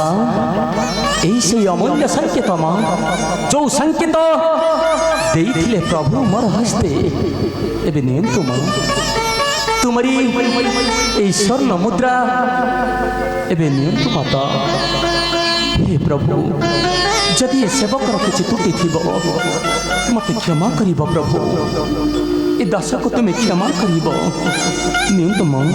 बापा यही अमूल्य संकेत माँ जो संकेत देइथिले प्रभु मोर हस्ते एबे नियंतु माँ तुमरी ए स्वर्ण मुद्रा एबे नियंतु माता। हे प्रभु जदि सेवकर किसी त्रुटि थी मत क्षमा कर प्रभु ए दास को तुम्हें क्षमा कर नियंतु माँ।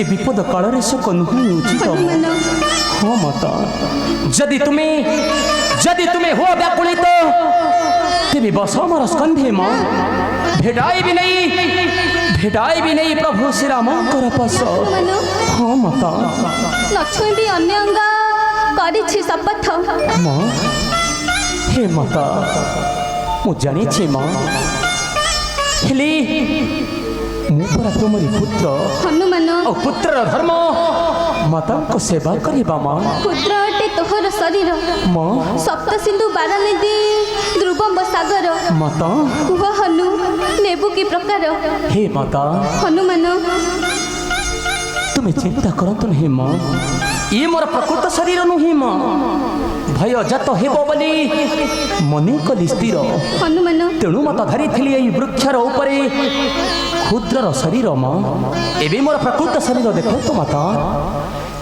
विपद काल से नुही उचित हाँ माता जदि तुम्हें हो व्याकुलित तेरे बस हमारा स्कंधे माँ भेटाई भी नहीं प्रभु श्री राम कर पास हाँ माता लक्ष्मी भी अन्य अंग करिछि शपथ माँ हे माता मु जानी छे माँ हेली ମୁଁ ପରା ତୁମରି ପୁତ୍ର ହନୁମାନ ଆଉ ପୁତ୍ରର ଧର୍ମ ମାତାଙ୍କ ସେବା କରିବା ମା। ପୁତ୍ର ଅଟେ ତୋହର ଶରୀର ମା ସପ୍ତ ସିନ୍ଧୁ ବାରାନିଧି ଧ୍ରୁବମ୍ବ ସାଗର ମାତା କୁହ ହନୁ ନେବୁ କି ପ୍ରକାର ହେ ମାତା ହନୁମାନ ତୁମେ ଚିନ୍ତା କରନ୍ତୁ ନାହିଁ ମା, ଇଏ ମୋର ପ୍ରକୃତ ଶରୀର ନୁହେଁ ମା। ଭୟ ଜାତ ହେବ ବୋଲି ମନେ କଲି ସ୍ଥିର, ହନୁମାନ ତେଣୁ ମତ ଧରିଥିଲି ଏଇ ବୃକ୍ଷର ଉପରେ କ୍ଷୁଦ୍ରର ଶରୀର ମା। ଏବେ ମୋର ପ୍ରକୃତ ଶରୀର ଦେଖନ୍ତୁ ମାତା,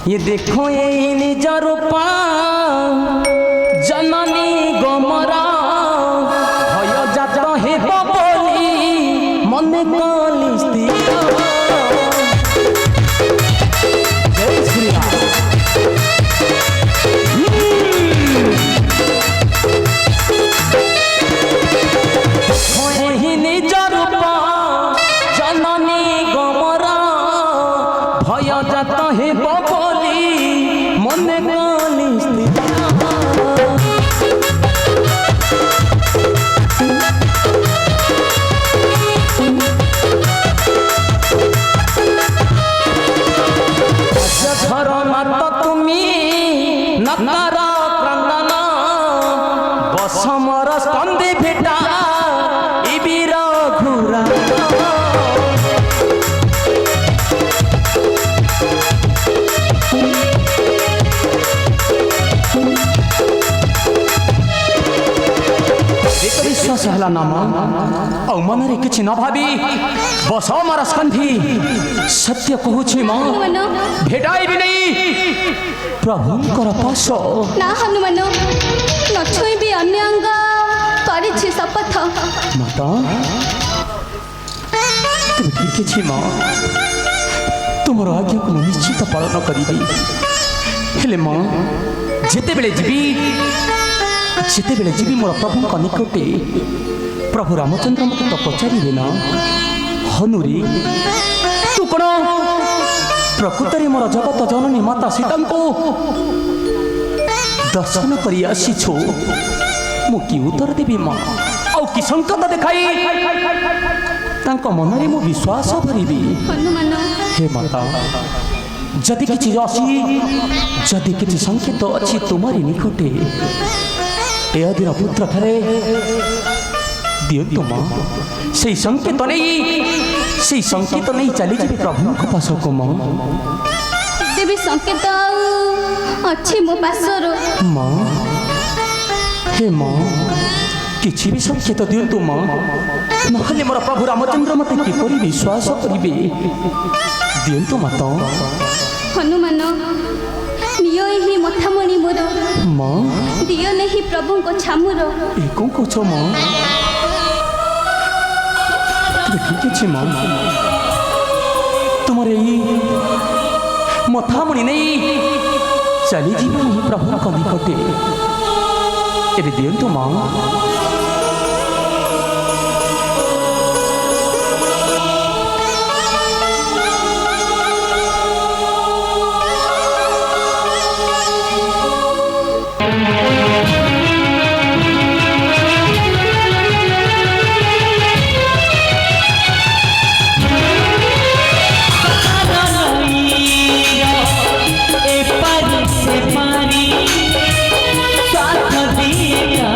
ଇଏ ଦେଖ ଏଇ ନିଜ ରୂପା ଜନନୀ ଗୋମରା। ଭୟ ଜାତ ହେବ ବୋଲି ମନେ କଲି ସ୍ଥିର। ଜୟ ଶ୍ରୀରାମ। ନିଜ ରୂପ ଜନନୀ ଗୋମରା। ଭୟ ଜାତ ହେବ ବୋଲି ମନେ କଲି ସ୍ଥିର। ধর মাত তুমি নকার ক্রন্দন বসমর স্কন্ধে ভেটা ইবির ঘুরা। ବିଶ୍ୱାସ ହେଲା ନା ମା, ଆଉ ମନରେ କିଛି ନ ଭାବି ବସ ମୋର ସ୍କନ୍ଧି। ସତ୍ୟ କହୁଛି ମା, ହନୁମାନ ଭେଟାଇବି ନାହିଁ ପ୍ରଭୁଙ୍କର ପାଶ। ନା ହନୁମାନ ନ ଛୁଇଁବି ଅନ୍ୟ ଅଙ୍ଗ କରିଛି ଶପଥ। ମାତା ତେବେ ଠିକ୍ ଅଛି ମା, ତୁମର ଆଜ୍ଞାକୁ ମୁଁ ନିଶ୍ଚିତ ପାଳନ କରିବି। ହେଲେ ମା ଯେତେବେଳେ ଯିବି ମୋର ପ୍ରଭୁଙ୍କ ନିକଟେ ପ୍ରଭୁ ରାମଚନ୍ଦ୍ର ମୋତେ ତ ପଚାରିବେ ନା, ହନୁରେ ତୁ କ'ଣ ପ୍ରକୃତରେ ମୋର ଜଗତ ଜନନୀ ମାତା ସୀତାଙ୍କୁ ଦର୍ଶନ କରି ଆସିଛୁ? ମୁଁ କି ଉତ୍ତର ଦେବି ମା, ଆଉ କି ସଂକେତ ଦେଖାଇ ତାଙ୍କ ମନରେ ମୁଁ ବିଶ୍ୱାସ ଭରିବି? ହନୁମାନ ହେ ମାତା ଯଦି କିଛି ସଂକେତ ଅଛି ତୁମରି ନିକଟେ ଏ ଦିନ ପୁତ୍ର ଠାରେ ଦିଅନ୍ତୁ ମା। ସେଇ ସଂକେତ ନେଇ ଚାଲିଯିବି ପ୍ରଭୁଙ୍କ ପାଶକୁ ମା। ଦେବି ସଂକେତ ଆଉ ଅଛି ମୋ ପାଶରୁ। ମା ହେ ମା କିଛି ବି ସଂକେତ ଦିଅନ୍ତୁ ମା, ନହେଲେ ମୋର ପ୍ରଭୁ ରାମଚନ୍ଦ୍ର ମୋତେ କିପରି ବିଶ୍ୱାସ କରିବେ? ଦିଅନ୍ତୁ ମାତା। ହନୁମାନ ନିଅ ଏହି ମଥାମଣି ମୋର, ମା ଦିଅ ନେହି ପ୍ରଭୁଙ୍କ ଛାମୁର। ଏ କ'ଣ କହୁଛ ମା? ତେବେ ଠିକ୍ ଅଛି ମା, ତୁମର ଏଇ ମଥାମଣି ନେଇ ଚାଲିଯିବି ଏହି ପ୍ରଭୁଙ୍କ ନିକଟେ। ଏବେ ଦିଅନ୍ତୁ ମା। साथ दिया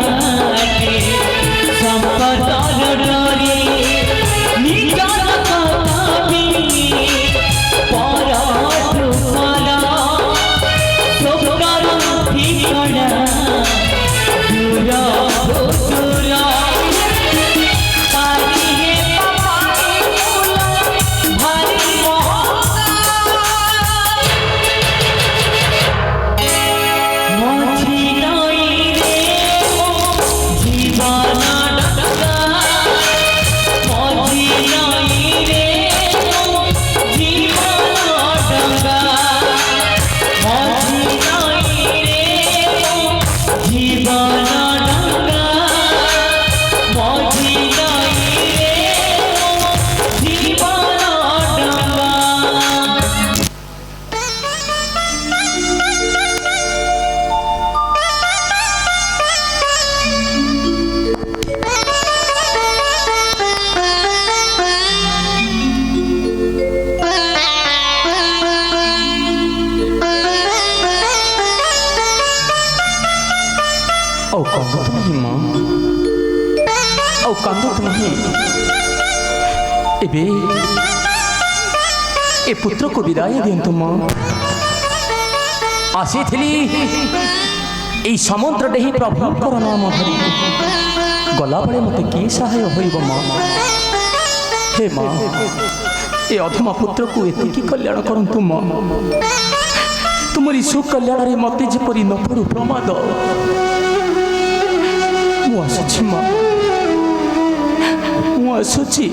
ଆଉ କାନ୍ଦନ୍ତୁ ନାହିଁ ମା, ଆଉ କାନ୍ଦନ୍ତୁ ନାହିଁ। ଏବେ ଏ ପୁତ୍ରକୁ ବିଦାୟ ଦିଅନ୍ତୁ ମା। ଆସିଥିଲି এই ସମୁଦ୍ରରେ ହିଁ ପ୍ରଭୁଙ୍କର ନାମ ଧରି, ଗଲାବେଳେ ମୋତେ କିଏ ସହାୟ ହୋଇବ ମା? ହେ ମା, ଏ ଅଧମା ପୁତ୍ରକୁ ଏତିକି କଲ୍ୟାଣ କରନ୍ତୁ ମା। ତୁମରି ସୁକଲ୍ୟାଣରେ ମୋତେ ଯେପରି ନ ପଡ଼ୁ ପ୍ରମାଦ। ମୁଁ ଆସୁଛି ମା, ମୁଁ ଆସୁଛି।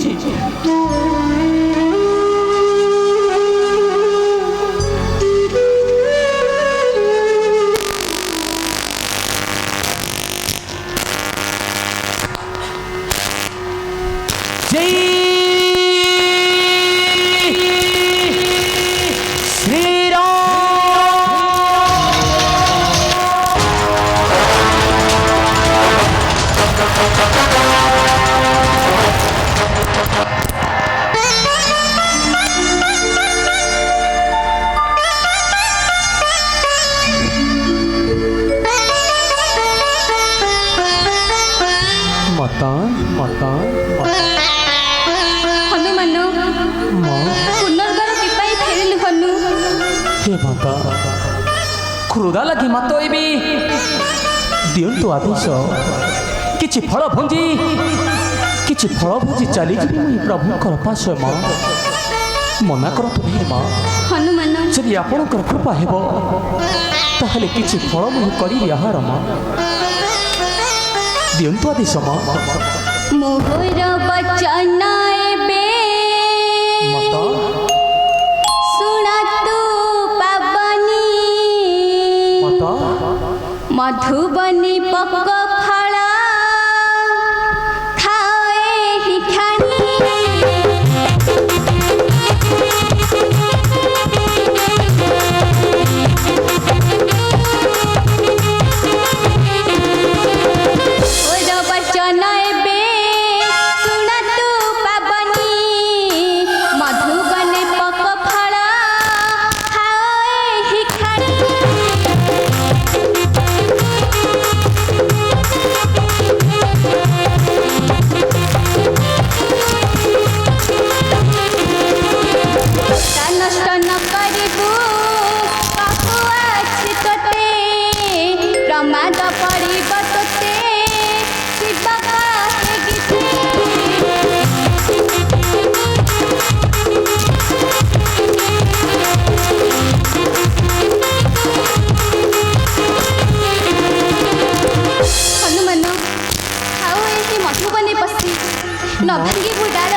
ହନୁମାନ ପୁନର୍ବାର କିପାଇ ଫେରିଲୁ ହନୁ? ହେ ମାତା, କ୍ରୋଧା ଲାଗି ମାତ ଏବେ ଦିଅନ୍ତୁ ଆଦେଶ। କିଛି ଫଳ ଭୋଜି ଚାଲିଯିବି ମୁଁ ପ୍ରଭୁଙ୍କର ପାଶ ମା। ମନା କରନ୍ତୁ ନାହିଁ ମା। ହନୁମାନ ଯଦି ଆପଣଙ୍କର କୃପା ହେବ ତାହେଲେ କିଛି ଫଳ ମୁଁ କରିବି ଆହାର ମା। ଦିଅନ୍ତୁ ଆଦେଶ ମା। ମୋହର ବଚନ ଏବେ ଶୁଣତୁ ପାବନି, ମଧୁବନି ପକ ଫଳ ଖାଏ ହିଖାଣି। ମୋହର ବଚନ ଏବେ ଶୁଣତୁ ପାବନି, ମଧୁବନି ପକ ଫଳ ଖାଏ ହିଖାଣି। ନଷ୍ଟ ନ କରିବୁ ପାଖୁ ଅଛି ତୋତେ, ପ୍ରମାଦ ପଡ଼ିବ ତୋତେ ଶିବ କହେ ଗୀତେ। ହନୁମାନ ଆଉ ଏହି ମଧୁବନେ ପଶି ନ ଭାଙ୍ଗିବୁ ଡାଳ,